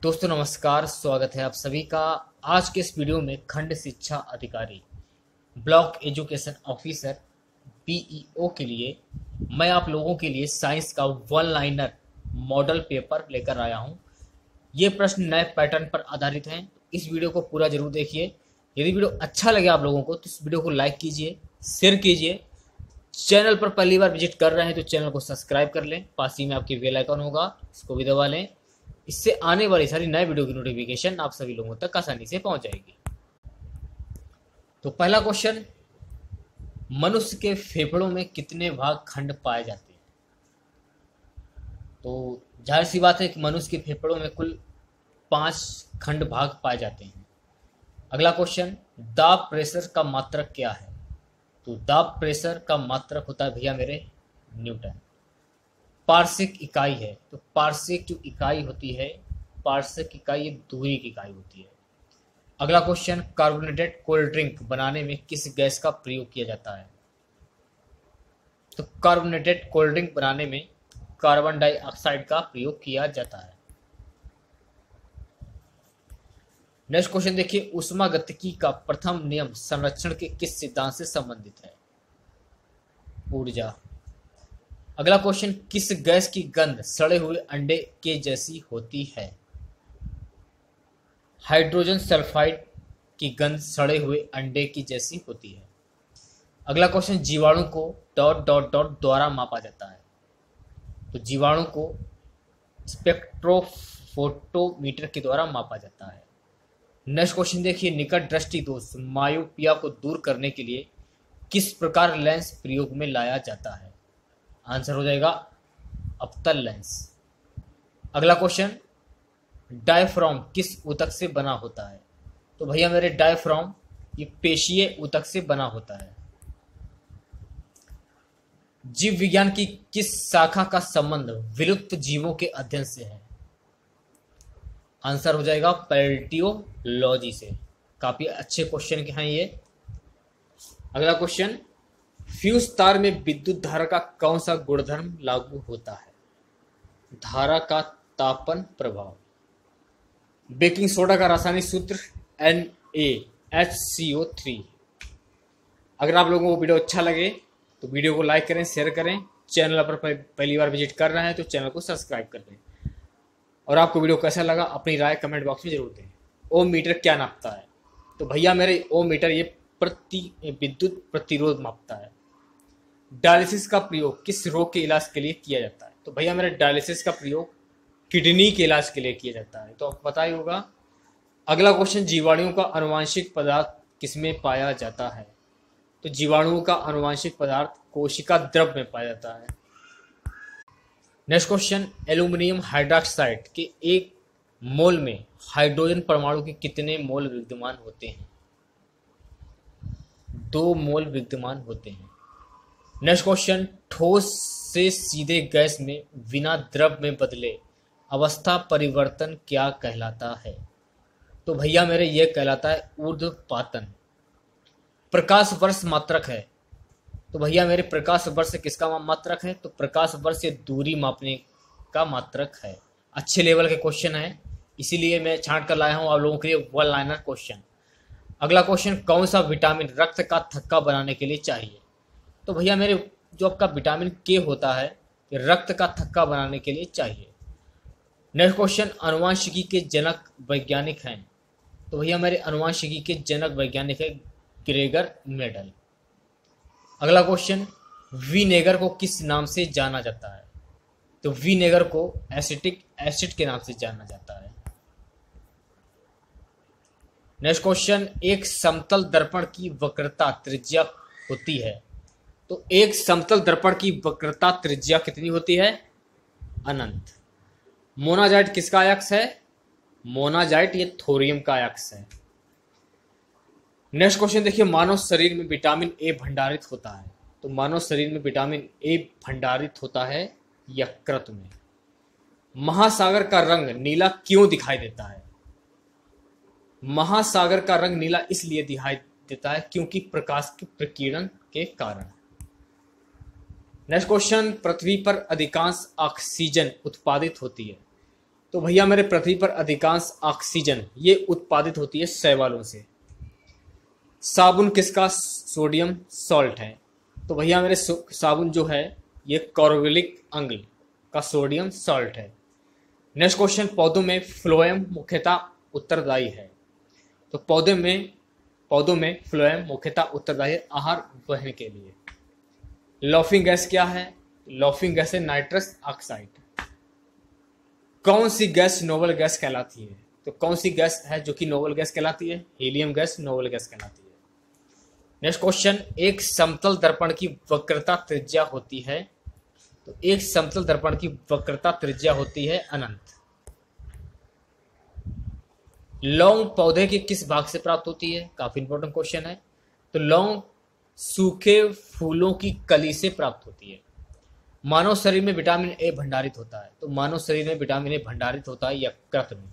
दोस्तों नमस्कार, स्वागत है आप सभी का। आज के इस वीडियो में खंड शिक्षा अधिकारी ब्लॉक एजुकेशन ऑफिसर बीईओ के लिए मैं आप लोगों के लिए साइंस का वन लाइनर मॉडल पेपर लेकर आया हूं। ये प्रश्न नए पैटर्न पर आधारित हैं। इस वीडियो को पूरा जरूर देखिए। यदि वीडियो अच्छा लगे आप लोगों को तो इस वीडियो को लाइक कीजिए, शेयर कीजिए। चैनल पर पहली बार विजिट कर रहे हैं तो चैनल को सब्सक्राइब कर लें। पास ही में आपकी बेल आइकन होगा, इसको भी दबा लें। इससे आने वाली सारी नए वीडियो की नोटिफिकेशन आप सभी लोगों तक आसानी से पहुंच जाएगी। तो पहला क्वेश्चन, मनुष्य के फेफड़ों में कितने भाग खंड पाए जाते हैं? तो जाहिर सी बात है कि मनुष्य के फेफड़ों में कुल 5 खंड भाग पाए जाते हैं। अगला क्वेश्चन, दाब प्रेशर का मात्रक क्या है? तो दाब प्रेशर का मात्रक होता है भैया मेरे न्यूटन। पार्श्विक इकाई है, तो पार्श्विक जो इकाई होती है, पार्श्विक इकाई दूरी की इकाई होती है। अगला क्वेश्चन, कार्बोनेटेड कोल्ड ड्रिंक बनाने में किस गैस का प्रयोग किया जाता है? तो कार्बोनेटेड कोल्ड ड्रिंक बनाने में कार्बन डाइऑक्साइड का प्रयोग किया जाता है। नेक्स्ट क्वेश्चन देखिए, ऊष्मागतिकी का प्रथम नियम संरक्षण के किस सिद्धांत से संबंधित है? ऊर्जा। अगला क्वेश्चन, किस गैस की गंध सड़े हुए अंडे के जैसी होती है? हाइड्रोजन सल्फाइड की गंध सड़े हुए अंडे की जैसी होती है। अगला क्वेश्चन, जीवाणु को ... द्वारा मापा जाता है। तो जीवाणु को स्पेक्ट्रोफोटोमीटर के द्वारा मापा जाता है। नेक्स्ट क्वेश्चन देखिए, निकट दृष्टि दोष मायोपिया को दूर करने के लिए किस प्रकार लेंस प्रयोग में लाया जाता है? आंसर हो जाएगा अवतल लेंस। अगला क्वेश्चन, डायफ्राम किस ऊतक से बना होता है? तो भैया मेरे डायफ्राम ये पेशीय ऊतक से बना होता है। जीव विज्ञान की किस शाखा का संबंध विलुप्त जीवों के अध्ययन से है? आंसर हो जाएगा पैलियोलॉजी से। काफी अच्छे क्वेश्चन के हैं ये। अगला क्वेश्चन, फ्यूज तार में विद्युत धारा का कौन सा गुणधर्म लागू होता है? धारा का तापन प्रभाव। बेकिंग सोडा का रासायनिक सूत्र NaHCO3। अगर आप लोगों को वीडियो अच्छा लगे तो वीडियो को लाइक करें, शेयर करें। चैनल पर पहली बार विजिट कर रहे हैं तो चैनल को सब्सक्राइब कर लें। और आपको वीडियो कैसा लगा अपनी राय कमेंट बॉक्स में जरूर दें। ओम मीटर क्या नापता है? तो भैया मेरे ओम मीटर ये विद्युत प्रतिरोध मापता है। डायलिसिस का प्रयोग किस रोग के इलाज के लिए किया जाता है? तो भैया मेरे डायलिसिस का प्रयोग किडनी के इलाज के लिए किया जाता है। तो आपको पता ही होगा। अगला क्वेश्चन, जीवाणुओं का आनुवंशिक पदार्थ किसमें पाया जाता है? तो जीवाणुओं का आनुवंशिक पदार्थ कोशिका द्रव में पाया जाता है। नेक्स्ट क्वेश्चन, एल्यूमिनियम हाइड्रोक्साइड के 1 मोल में हाइड्रोजन परमाणु के कितने मोल विद्यमान होते हैं? 2 मोल विद्यमान होते हैं। नेक्स्ट क्वेश्चन, ठोस से सीधे गैस में बिना द्रव में बदले अवस्था परिवर्तन क्या कहलाता है? तो भैया मेरे ये कहलाता है ऊर्ध्वपातन। प्रकाश वर्ष मात्रक है। तो भैया मेरे प्रकाश वर्ष किसका मात्रक है? तो प्रकाश वर्ष से दूरी मापने का मात्रक है। अच्छे लेवल के क्वेश्चन है, इसीलिए मैं छांट कर लाया हूं आप लोगों के लिए वन लाइनर क्वेश्चन। अगला क्वेश्चन, कौन सा विटामिन रक्त का थक्का बनाने के लिए चाहिए? तो भैया मेरे जो आपका विटामिन के होता है ये रक्त का थक्का बनाने के लिए चाहिए। नेक्स्ट क्वेश्चन, अनुवांशिकी के जनक वैज्ञानिक हैं? तो भैया मेरे अनुवांशिकी के जनक वैज्ञानिक है ग्रेगर मेंडल। अगला क्वेश्चन, विनेगर को किस नाम से जाना जाता है? तो विनेगर को एसिटिक एसिड के नाम से जाना जाता है। नेक्स्ट क्वेश्चन, एक समतल दर्पण की वक्रता त्रिज्या होती है। तो एक समतल दर्पण की वक्रता त्रिज्या कितनी होती है? अनंत। मोनाजाइट किसका अयस्क है? मोनाजाइट ये थोरियम का अयस्क है। नेक्स्ट क्वेश्चन देखिए, मानव शरीर में विटामिन ए भंडारित होता है। तो मानव शरीर में विटामिन ए भंडारित होता है यकृत में। महासागर का रंग नीला क्यों दिखाई देता है? महासागर का रंग नीला इसलिए दिखाई देता है क्योंकि प्रकाश के प्रकीर्णन के कारण। नेक्स्ट क्वेश्चन, पृथ्वी पर अधिकांश ऑक्सीजन उत्पादित होती है। तो भैया मेरे पृथ्वी पर अधिकांश ऑक्सीजन ये उत्पादित होती है शैवालों से। साबुन किसका सोडियम सॉल्ट है? तो भैया मेरे साबुन जो है ये कार्बोक्सिलिक अम्ल का सोडियम सॉल्ट है। नेक्स्ट क्वेश्चन, पौधों में फ्लोएम मुख्यतः उत्तरदायी है। तो पौधों में फ्लोएम मुख्यतः उत्तरदायी है आहार वहन के लिए। लाफिंग गैस क्या है? लाफिंग गैस है नाइट्रस ऑक्साइड। कौन सी गैस नोबल गैस कहलाती है? तो कौन सी गैस है जो कि नोबल गैस कहलाती है? हीलियम गैस नोबल गैस कहलाती है। नेक्स्ट क्वेश्चन, एक समतल दर्पण की वक्रता त्रिज्या होती है। तो एक समतल दर्पण की वक्रता त्रिज्या होती है अनंत। लौंग पौधे के किस भाग से प्राप्त होती है? काफी इंपॉर्टेंट क्वेश्चन है। तो लौंग सूखे फूलों की कली से प्राप्त होती है। मानव शरीर में विटामिन ए भंडारित होता है। तो मानव शरीर में विटामिन ए भंडारित होता है यकृत में।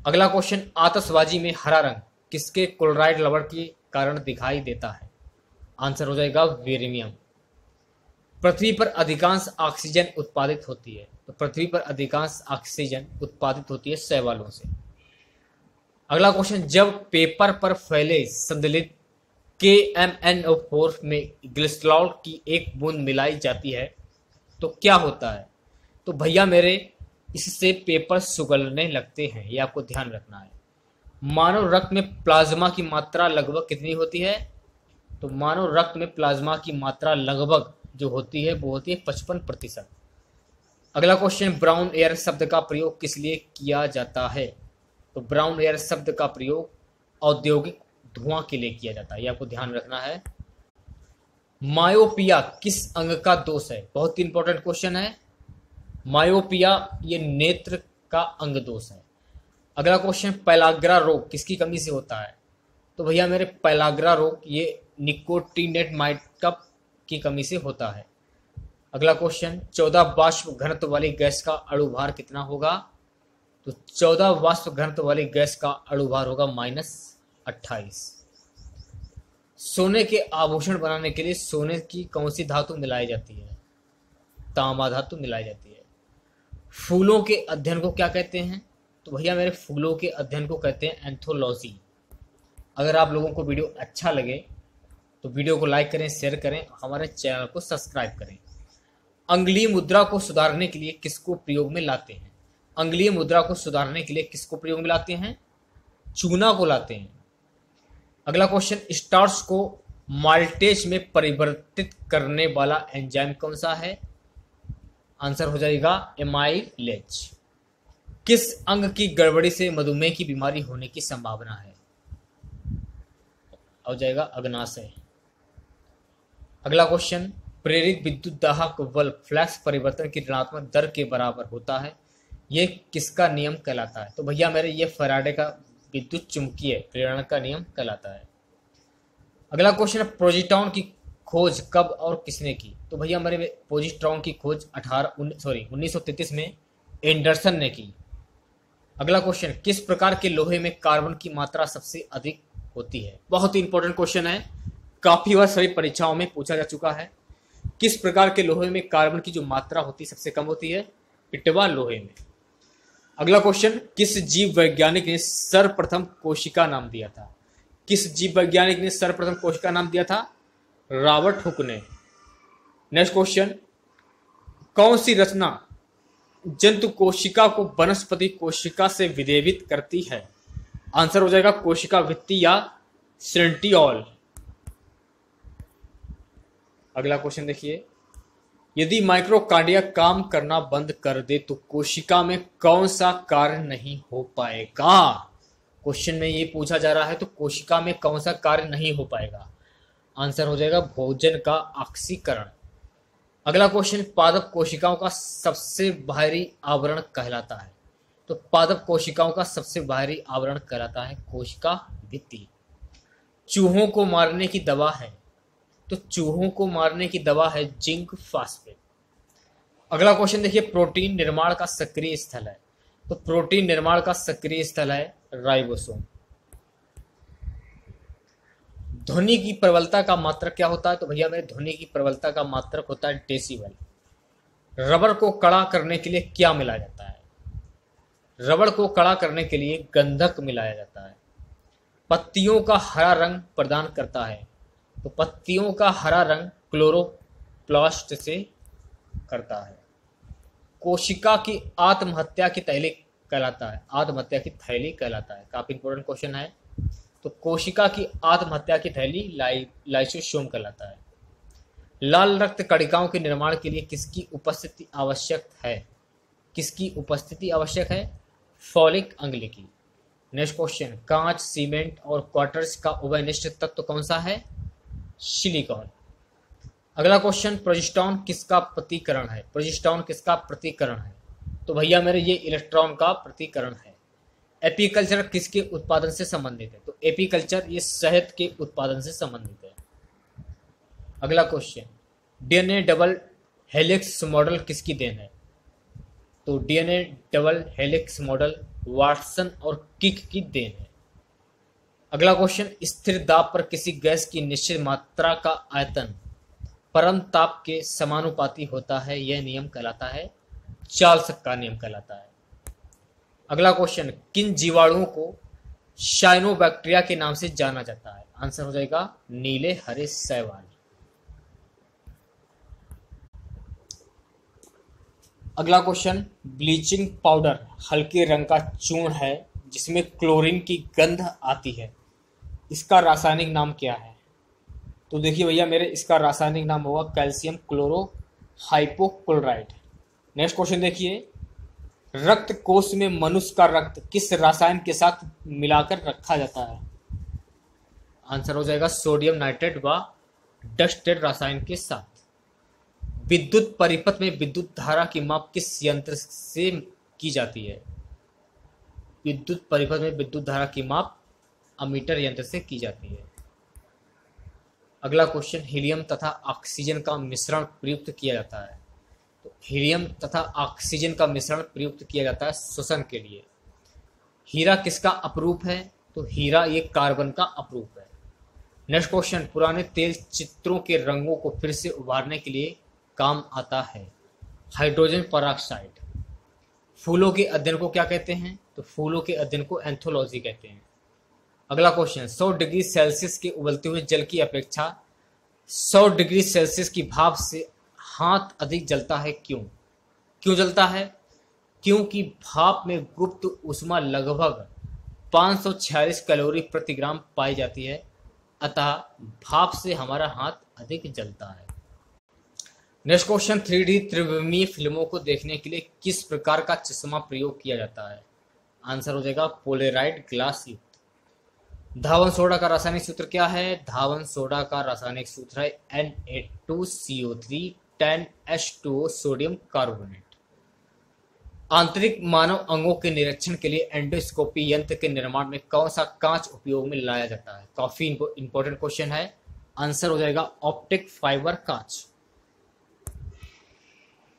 अगला क्वेश्चन, आतशबाजी में हरा रंग किसके क्लोराइड लवण के कारण दिखाई देता है? आंसर हो जाएगा वेरिनियम। पृथ्वी पर अधिकांश ऑक्सीजन उत्पादित होती है। तो पृथ्वी पर अधिकांश ऑक्सीजन उत्पादित होती है शैवालों से। अगला क्वेश्चन, जब पेपर पर फैले संदलित KMnO4 में ग्लिसरॉल की एक बूंद मिलाई जाती है तो क्या होता है? तो भैया मेरे इससे पेपर सुगलने लगते हैं, ये आपको ध्यान रखना है। मानव रक्त में प्लाज्मा की मात्रा लगभग कितनी होती है? तो मानव रक्त में प्लाज्मा की मात्रा लगभग जो होती है वो होती है 55%। अगला क्वेश्चन, ब्राउन एयर शब्द का प्रयोग किस लिए किया जाता है? तो ब्राउन एयर शब्द का प्रयोग औद्योगिक धुआं के लिए किया जाता है, ये आपको ध्यान रखना है। मायोपिया किस अंग का दोष है? बहुत ही इंपॉर्टेंट क्वेश्चन है। मायोपिया ये नेत्र का अंग दोष है। अगला क्वेश्चन, पैलाग्रा रोग किसकी कमी से होता है? तो भैया मेरे पैलाग्रा रोग ये निकोटिनेट माइटअप की कमी से होता है। अगला क्वेश्चन, 14 वाष्प घनत्व वाली गैस का अणुभार कितना होगा? तो 14 वाष्प घनत्व वाली गैस का अणुभार होगा -28। सोने के आभूषण बनाने के लिए सोने की कौन सी धातु मिलाई जाती है? तांबा धातु मिलाई जाती है। फूलों के अध्ययन को क्या कहते हैं? तो भैया मेरे फूलों के अध्ययन को कहते हैं एंथोलॉजी। अगर आप लोगों को वीडियो अच्छा लगे तो वीडियो को लाइक करें, शेयर करें, हमारे चैनल को सब्सक्राइब करें। अंगुलीय मुद्रा को सुधारने के लिए किसको प्रयोग में लाते हैं? अंगुलीय मुद्रा को सुधारने के लिए किसको प्रयोग में लाते हैं? चूना को लाते हैं। अगला क्वेश्चन, स्टार्च को माल्टेज में परिवर्तित करने वाला एंजाइम कौन सा है? आंसर हो जाएगा एमाइलेज। किस अंग की गड़बड़ी से मधुमेह की बीमारी होने की संभावना है? हो जाएगा अग्नाशय। अगला क्वेश्चन, प्रेरित विद्युत दाहक बल्ब फ्लैश परिवर्तन की ऋणात्मक दर के बराबर होता है, यह किसका नियम कहलाता है? तो भैया मेरे ये फैराडे का विद्युत चुंबकीय प्रेरण का नियम कहलाता है। अगला क्वेश्चन है, प्रोजेस्टेरॉन की खोज कब और किसने की? तो भैया मेरे प्रोजेस्टेरॉन की खोज 1933 में एंडरसन ने की। अगला क्वेश्चन, किस प्रकार के लोहे में कार्बन की मात्रा सबसे अधिक होती है? बहुत ही इंपॉर्टेंट क्वेश्चन है, काफी बार सभी परीक्षाओं में पूछा जा चुका है। किस प्रकार के लोहे में कार्बन की जो मात्रा होती है सबसे कम होती है? इटवा लोहे में। अगला क्वेश्चन, किस जीव वैज्ञानिक ने सर्वप्रथम कोशिका नाम दिया था? किस जीव वैज्ञानिक ने सर्वप्रथम कोशिका नाम दिया था? रॉबर्ट हुक ने। नेक्स्ट क्वेश्चन, कौन सी रचना जंतु कोशिका को वनस्पति कोशिका से विभेदित करती है? आंसर हो जाएगा कोशिका भित्ति या सेंट्रियोल। अगला क्वेश्चन देखिए, यदि माइक्रोकार्डिया काम करना बंद कर दे तो कोशिका में कौन सा कार्य नहीं हो पाएगा? क्वेश्चन में ये पूछा जा रहा है, तो कोशिका में कौन सा कार्य नहीं हो पाएगा? आंसर हो जाएगा भोजन का ऑक्सीकरण। अगला क्वेश्चन, पादप कोशिकाओं का सबसे बाहरी आवरण कहलाता है? तो पादप कोशिकाओं का सबसे बाहरी आवरण कहलाता है कोशिका भित्ति। चूहों को मारने की दवा है? तो चूहों को मारने की दवा है जिंक फास्फेट। अगला क्वेश्चन देखिए, प्रोटीन निर्माण का सक्रिय स्थल है? तो प्रोटीन निर्माण का सक्रिय स्थल है राइबोसोम। ध्वनि की प्रबलता का मात्रक क्या होता है? तो भैया मेरे ध्वनि की प्रबलता का मात्रक होता है डेसिबल। रबर को कड़ा करने के लिए क्या मिलाया जाता है? रबड़ को कड़ा करने के लिए गंधक मिलाया जाता है। पत्तियों का हरा रंग प्रदान करता है, तो पत्तियों का हरा रंग क्लोरोप्लास्ट से करता है। कोशिका की आत्महत्या की थैली कहलाता है, आत्महत्या की थैली कहलाता है। काफी इंपॉर्टेंट क्वेश्चन है। तो कोशिका की आत्महत्या की थैली लाइसोसोम कहलाता है। लाल रक्त कणिकाओं के निर्माण के लिए किसकी उपस्थिति आवश्यक है? किसकी उपस्थिति आवश्यक है? फॉलिक अम्ल की। नेक्स्ट क्वेश्चन, कांच, सीमेंट और क्वार्ट्ज का उभयनिष्ठ तत्व कौन सा है? सिलिकॉन। अगला क्वेश्चन, प्रोजेस्टेरॉन किसका प्रतिकरण है? प्रोजेस्टेरॉन किसका प्रतिकरण है? तो भैया मेरे ये इलेक्ट्रॉन का प्रतिकरण है। एपीकल्चर किसके उत्पादन से संबंधित है? तो एपीकल्चर ये शहद के उत्पादन से संबंधित है। अगला question, DNA double helix model किसकी देन है? तो DNA double helix model Watson और किक की देन है। अगला क्वेश्चन, स्थिर दाब पर किसी गैस की निश्चित मात्रा का आयतन परम ताप के समानुपाती होता है, यह नियम कहलाता है चार्ल्स का नियम कहलाता है। अगला क्वेश्चन, किन जीवाणुओं को साइनोबैक्टीरिया के नाम से जाना जाता है? आंसर हो जाएगा नीले हरे शैवाल। अगला क्वेश्चन, ब्लीचिंग पाउडर हल्के रंग का चूर्ण है जिसमें क्लोरीन की गंध आती है, इसका रासायनिक नाम क्या है? तो देखिए भैया मेरे, इसका रासायनिक नाम होगा calcium chloro hypochloride. Next question देखिए, रक्त कोश में मनुष्य का रक्त किस रसायन के साथ मिलाकर रखा जाता है? आंसर हो जाएगा सोडियम नाइट्रेट व डस्टेड रसायन के साथ। विद्युत परिपथ में विद्युत धारा की माप किस यंत्र से की जाती है? विद्युत परिपथ में विद्युत धारा की माप अमीटर यंत्र से की जाती है। अगला क्वेश्चन, हीलियम तथा ऑक्सीजन का मिश्रण प्रयुक्त किया जाता है। तो हीलियम तथा ऑक्सीजन का मिश्रण प्रयुक्त किया जाता है श्वसन के लिए। हीरा किसका अपरूप है? तो हीरा ये कार्बन का अपरूप है। नेक्स्ट क्वेश्चन, पुराने तेल चित्रों के रंगों को फिर से उभारने के लिए काम आता है हाइड्रोजन पेरोक्साइड। फूलों के अध्ययन को क्या कहते हैं? तो फूलों के अध्ययन को एंथोलॉजी कहते हैं। अगला क्वेश्चन, 100 डिग्री सेल्सियस के उबलते हुए जल की अपेक्षा 100 डिग्री सेल्सियस की भाप से हाथ अधिक जलता है, क्यों? क्यों जलता है? क्योंकि भाप में गुप्त ऊष्मा लगभग 546 कैलोरी प्रति ग्राम पाई जाती है, अतः भाप से हमारा हाथ अधिक जलता है। नेक्स्ट क्वेश्चन, 3D त्रिविमीय फिल्मों को देखने के लिए किस प्रकार का चश्मा प्रयोग किया जाता है? आंसर हो जाएगा पोलराइड ग्लास युक्त। धावन सोडा का रासायनिक सूत्र क्या है? धावन सोडा का रासायनिक सूत्र है Na2CO3 10H2O सोडियम कार्बोनेट। आंतरिक मानव अंगों के निरीक्षण के लिए एंडोस्कोपी यंत्र के निर्माण में कौन सा कांच उपयोग में लाया जाता है? काफी इंपॉर्टेंट क्वेश्चन है। आंसर हो जाएगा ऑप्टिक फाइबर कांच।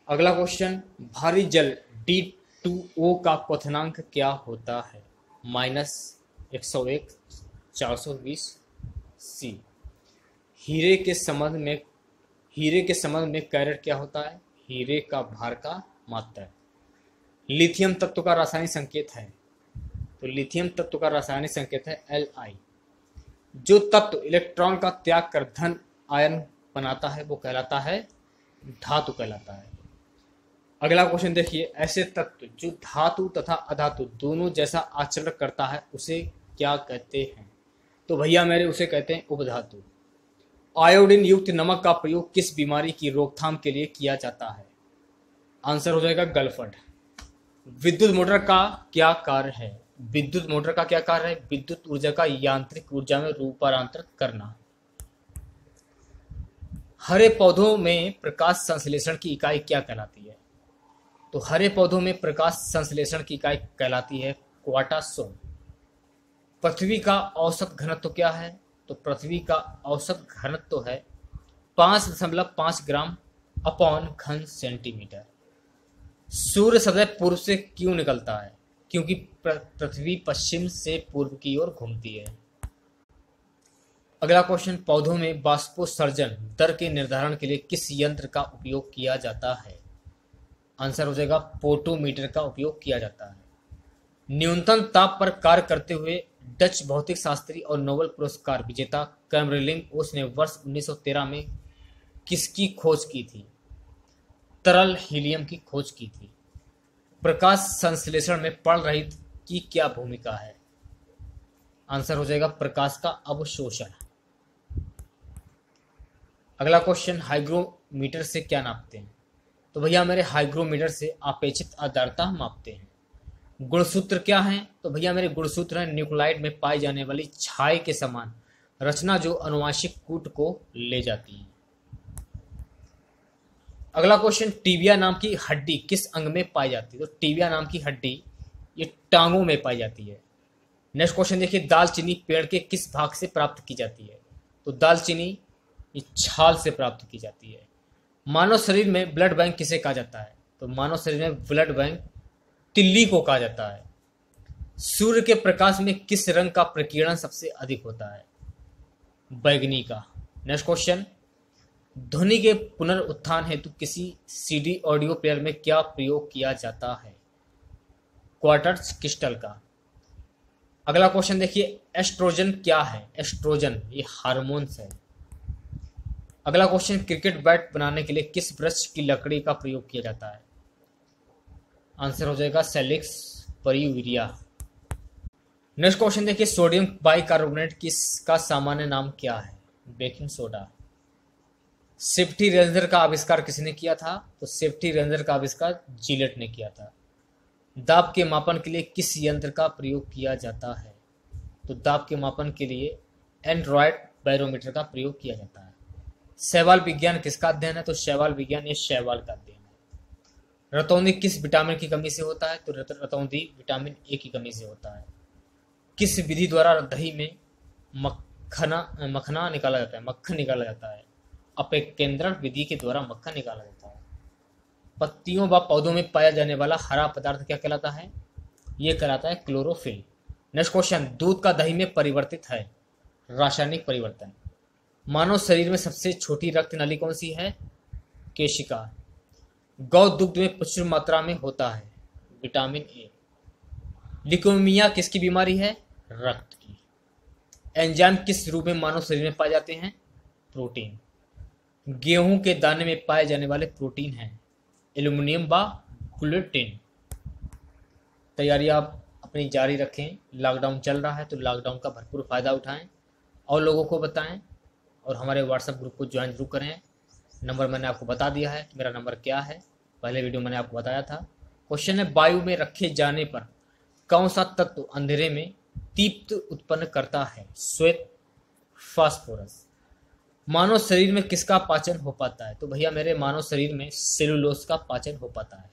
अगला क्वेश्चन, भारी जल D2O का क्वथनांक क्या होता है? -101 420 C। हीरे के संबंध में कैरेट क्या होता है? हीरे का भार का मात्रा। लिथियम तत्व का रासायनिक संकेत है? तो लिथियम तत्व का रासायनिक संकेत है Li। जो तत्व इलेक्ट्रॉन का त्याग कर धन आयन बनाता है वो कहलाता है धातु कहलाता है। अगला क्वेश्चन देखिए, ऐसे तत्व जो धातु तथा अधातु दोनों जैसा आचरण करता है उसे क्या कहते हैं? तो भैया मेरे, उसे कहते हैं उपधातु। आयोडीन युक्त नमक का प्रयोग किस बीमारी की रोकथाम के लिए किया जाता है? आंसर हो जाएगा गलफड। विद्युत मोटर का क्या कार्य है? विद्युत मोटर का क्या कार्य है? विद्युत ऊर्जा का यांत्रिक ऊर्जा में रूपांतरित करना। हरे पौधों में प्रकाश संश्लेषण की इकाई क्या कहलाती है? तो हरे पौधों में प्रकाश संश्लेषण की इकाई कहलाती है क्वार्टासोम। पृथ्वी का औसत घनत्व क्या है? तो पृथ्वी का औसत घनत्व है 5.5 ग्राम अपॉन घन सेंटीमीटर। सूर्य सदैव पूर्व से क्यों निकलता है? क्योंकि पृथ्वी पश्चिम से पूर्व की ओर घूमती है। अगला क्वेश्चन, पौधों में बाष्पोत्सर्जन दर के निर्धारण के लिए किस यंत्र का उपयोग किया जाता है? आंसर हो जाएगा पोटोमीटर का उपयोग किया जाता है। न्यूनतम ताप पर कार्य करते हुए डच भौतिक शास्त्री और नोबेल पुरस्कार विजेता कैमरिलिन ओस ने वर्ष 1913 में किसकी खोज की थी? तरल हीलियम की खोज की थी। प्रकाश संश्लेषण में पढ़-रहित की क्या भूमिका है? आंसर हो जाएगा प्रकाश का अवशोषण। अगला क्वेश्चन, हाइग्रोमीटर से क्या नापते हैं? तो भैया मेरे हाइग्रोमीटर से अपेक्षित आर्द्रता मापते हैं। गुणसूत्र क्या है? तो भैया मेरे गुणसूत्र है न्यूक्लाइड में पाई जाने वाली छाई के समान रचना जो अनुवांशिक कूट को ले जाती है। अगला क्वेश्चन, टीबिया नाम की हड्डी किस अंग में पाई जाती है? तो टीबिया नाम की हड्डी ये टांगों में पाई जाती है। नेक्स्ट क्वेश्चन देखिए, दालचीनी पेड़ के किस भाग से प्राप्त की जाती है? तो दालचीनी ये छाल से प्राप्त की जाती है। मानव शरीर में ब्लड बैंक किसे कहा जाता है? तो मानव शरीर में ब्लड बैंक तिल्ली को कहा जाता है। सूर्य के प्रकाश में किस रंग का प्रकीर्णन सबसे अधिक होता है? बैगनी का। नेक्स्ट क्वेश्चन, ध्वनि के पुनरुत्थान हेतु किसी सीडी ऑडियो प्लेयर में क्या प्रयोग किया जाता है? क्वार्ट्ज क्रिस्टल का। अगला क्वेश्चन देखिए, एस्ट्रोजन क्या है? एस्ट्रोजन ये हार्मोन्स है। अगला क्वेश्चन, क्रिकेट बैट बनाने के लिए किस वृक्ष की लकड़ी का प्रयोग किया जाता है? आंसर हो जाएगा सेलिक्स परिविरिया। नेक्स्ट क्वेश्चन देखिए, सोडियम बाइकार्बोनेट किसका सामान्य नाम क्या है? Baking soda. सेफ्टी रेंजर का आविष्कार किसने किया था? तो सेफ्टी रेंजर का आविष्कार जीलेट ने किया था। दाब के मापन के लिए किस यंत्र का प्रयोग किया जाता है? तो दाब के मापन के लिए एंड्रॉयड बैरोमीटर का प्रयोग किया जाता है। शैवाल विज्ञान किसका अध्ययन है? तो शैवाल विज्ञान ये शैवाल का अध्ययन है। रतौंधी किस विटामिन की कमी से होता है? तो रतौंधी विटामिन ए की कमी से होता है। किस विधि द्वारा दही में मक्खन निकाला जाता है? अपेकेंद्रण विधि के द्वारा मक्खन निकाला जाता है। पत्तियों व पौधों में पाया जाने वाला हरा पदार्थ क्या कहलाता है? ये कहलाता है क्लोरोफिल। नेक्स्ट क्वेश्चन, दूध का दही में परिवर्तित है? रासायनिक परिवर्तन। मानव शरीर में सबसे छोटी रक्त नली कौन सी है? केशिका। गौ दुग्ध में प्रचुर मात्रा में होता है? Vitamin A. ल्यूकेमिया किसकी बीमारी है? रक्त की। एंजाइम किस रूप में मानव शरीर में पाए जाते हैं? प्रोटीन। गेहूं के दाने में पाए जाने वाले प्रोटीन हैं एल्यूमिनियम व ग्लूटेन। तैयारी आप अपनी जारी रखें। लॉकडाउन चल रहा है तो लॉकडाउन का भरपूर फायदा उठाएं और लोगों को बताएं और हमारे व्हाट्सएप ग्रुप को ज्वाइन जरूर करें। नंबर मैंने आपको बता दिया है कि मेरा नंबर क्या है, पहले वीडियो मैंने आपको बताया था। क्वेश्चन है, वायु में रखे जाने पर कौन सा तत्व अंधेरे में दीप्त उत्पन्न करता है? श्वेत, फास्फोरस। मानव शरीर में किसका पाचन हो पाता है? तो भैया मेरे मानव शरीर में सेलुलोज का पाचन हो पाता है।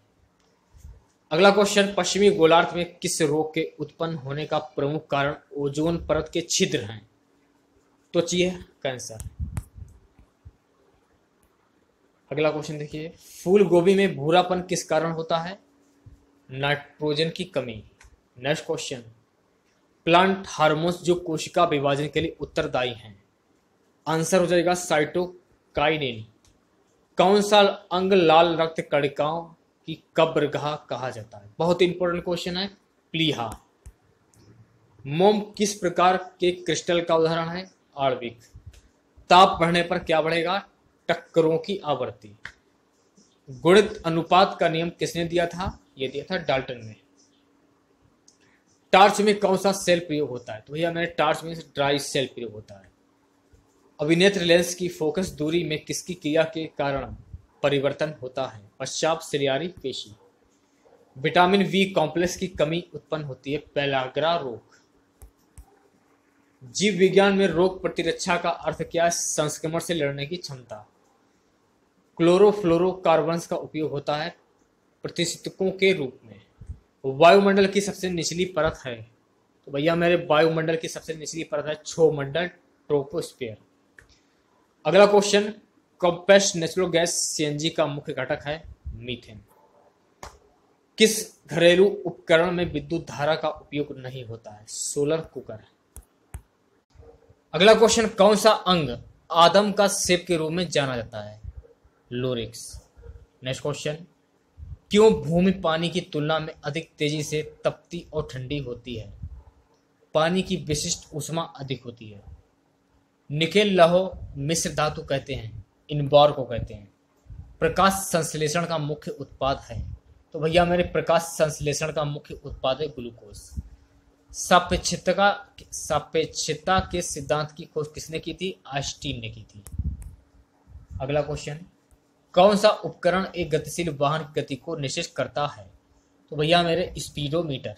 अगला क्वेश्चन, पश्चिमी गोलार्ध में किस रोग के उत्पन्न होने का प्रमुख कारण ओजोन परत के छिद्र हैं? त्वचीय कैंसर। अगला क्वेश्चन देखिए, फूल गोभी में भूरापन किस कारण होता है? नाइट्रोजन की कमी। नेक्स्ट क्वेश्चन, प्लांट हार्मोन्स जो कोशिका विभाजन के लिए उत्तरदायी हैं? आंसर हो जाएगा साइटोकाइनिन। कौन सा अंग लाल रक्त कणिकाओं की कब्रगाह कहा जाता है? बहुत इंपॉर्टेंट क्वेश्चन है। प्लीहा। मोम किस प्रकार के क्रिस्टल का उदाहरण है? आणविक। ताप बढ़ने पर क्या बढ़ेगा? टक्करों की आवृत्ति। गुणित अनुपात का नियम किसने दिया था? यह दिया था डाल्टन ने। टार्च में कौन सा सेल प्रयोग होता है? तो भैया मैंने टार्च में ड्राई सेल प्रयोग होता है। अभिनेत्र लेंस की फोकस दूरी में किसकी क्रिया के कारण परिवर्तन होता है? पश्चात सिलियारी पेशी। विटामिन बी कॉम्प्लेक्स की कमी उत्पन्न होती है? पेलाग्रा रोग। जीव विज्ञान में रोग प्रतिरक्षा का अर्थ क्या है? संक्रमण से लड़ने की क्षमता। क्लोरोफ्लोरोकार्बन्स का उपयोग होता है प्रतिषेधकों के रूप में। वायुमंडल की सबसे निचली परत है? तो भैया मेरे वायुमंडल की सबसे निचली परत है क्षोमंडल, ट्रोपोस्फीयर। अगला question, compressed natural gas CNG का मुख्य घटक है मीथेन। किस घरेलू उपकरण में विद्युत धारा का उपयोग नहीं होता है? Solar cooker. अगला क्वेश्चन, कौन सा अंग आदम का सेब के रूप में जाना जाता है? लोरिक्स। नेक्स्ट क्वेश्चन, क्यों भूमि पानी की तुलना में अधिक तेजी से तपती और ठंडी होती है? पानी की विशिष्ट ऊष्मा अधिक होती है। निकेल लौह मिश्र धातु कहते हैं, इनबॉर को कहते हैं। प्रकाश संश्लेषण का मुख्य उत्पाद है, तो भैया मेरे प्रकाश संश्लेषण का मुख्य उत्पाद है ग्लूकोज। सापेक्षता के सिद्धांत की खोज किसने की थी? आइंस्टीन ने की थी। अगला क्वेश्चन, कौन सा उपकरण एक गतिशील वाहन की गति को निश्चित करता है? तो भैया मेरे स्पीडोमीटर।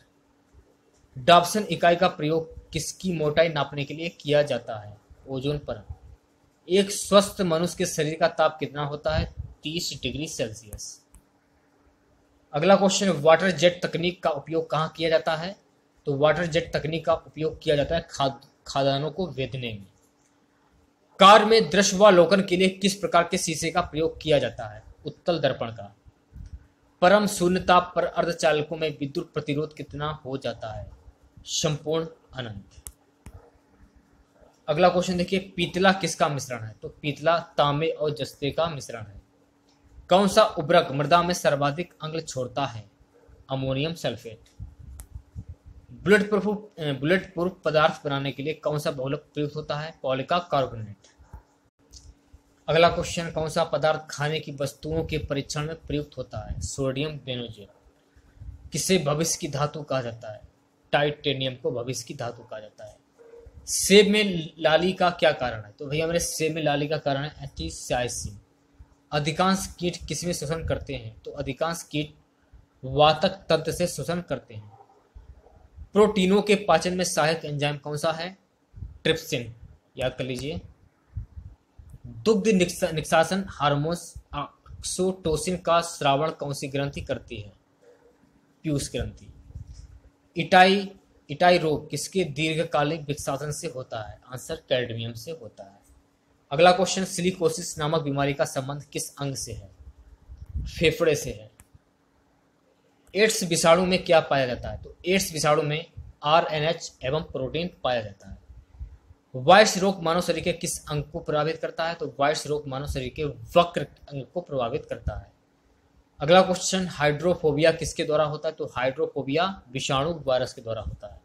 डॉप्सन इकाई का प्रयोग किसकी मोटाई नापने के लिए किया जाता है? ओजोन परत। एक स्वस्थ मनुष्य के शरीर का ताप कितना होता है? 30 डिग्री सेल्सियस। अगला क्वेश्चन, वाटर जेट तकनीक का उपयोग कहाँ किया जाता है? तो वाटर जेट तकनीक का उपयोग किया जाता है खाद्यान्नों को वेधने में। कार में दृश्यावलोकन के लिए किस प्रकार के शीशे का प्रयोग किया जाता है? उत्तल दर्पण का। परम शून्य ताप पर अर्धचालकों में विद्युत प्रतिरोध कितना हो जाता है? संपूर्ण अनंत। अगला क्वेश्चन देखिए, पीतला किसका मिश्रण है? तो पीतला तांबे और जस्ते का मिश्रण है। कौन सा उर्वरक मृदा में सर्वाधिक अम्ल छोड़ता है? Ammonium sulphate. बुलेट प्रूफ पदार्थ बनाने के लिए कौन सा बहुलक प्रयुक्त होता है? पॉलिका कार्बोनेट। अगला क्वेश्चन, कौन सा पदार्थ खाने की वस्तुओं के परीक्षण में प्रयुक्त होता है? Sodium benzoate. किसे भविष्य की धातु कहा जाता है? टाइटेनियम को भविष्य की धातु कहा जाता है। सेब में लाली का क्या कारण है? तो भैया मेरे सेब में लाली का कारण है एथिसाइसिन। अधिकांश कीट किसमें शोषण करते हैं? तो अधिकांश कीट वातक तंत्र से शोषण करते हैं। प्रोटीनों के पाचन में सहायक एंजाइम कौन सा है? ट्रिप्सिन, याद कर लीजिए। दुग्ध निष्कासन हार्मोन ऑक्सीटोसिन का स्रावण कौन सी ग्रंथि करती है? पीयूष ग्रंथि। इटाई रोग किसके दीर्घकालिक विक्षासन से होता है? आंसर कैडमियम से होता है। अगला क्वेश्चन, सिलिकोसिस नामक बीमारी का संबंध किस अंग से है? फेफड़े से है। एड्स विषाणु में क्या पाया जाता है? तो एड्स विषाणु में आरएनएच एवं प्रोटीन पाया जाता है। वायरस रोग मानव शरीर के किस अंग को प्रभावित करता है? तो वायरस रोग मानव शरीर के वक्र अंग को प्रभावित करता है। अगला क्वेश्चन, हाइड्रोफोबिया किसके द्वारा होता है? तो हाइड्रोफोबिया विषाणु वायरस के द्वारा होता है।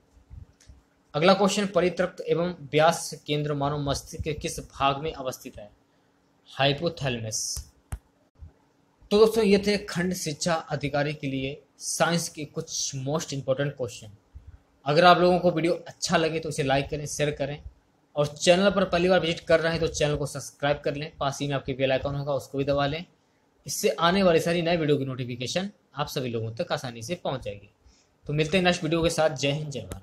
अगला क्वेश्चन, परितृप्त एवं व्यास केंद्र मानव मस्तिष्क के किस भाग में अवस्थित है? हाइपोथैलेमस। तो दोस्तों ये थे खंड शिक्षा अधिकारी के लिए साइंस के कुछ मोस्ट इंपॉर्टेंट क्वेश्चन। अगर आप लोगों को वीडियो अच्छा लगे तो इसे लाइक करें, शेयर करें, और चैनल पर पहली बार विजिट कर रहे हैं तो चैनल को सब्सक्राइब कर लें। पास ही में आपके बेल आइकन होगा, उसको भी दबा लें। इससे आने वाली सारी नए वीडियो की नोटिफिकेशन आप सभी लोगों तक आसानी से पहुंच जाएगी। तो मिलते हैं नेक्स्ट वीडियो के साथ। जय हिंद, जय भारत।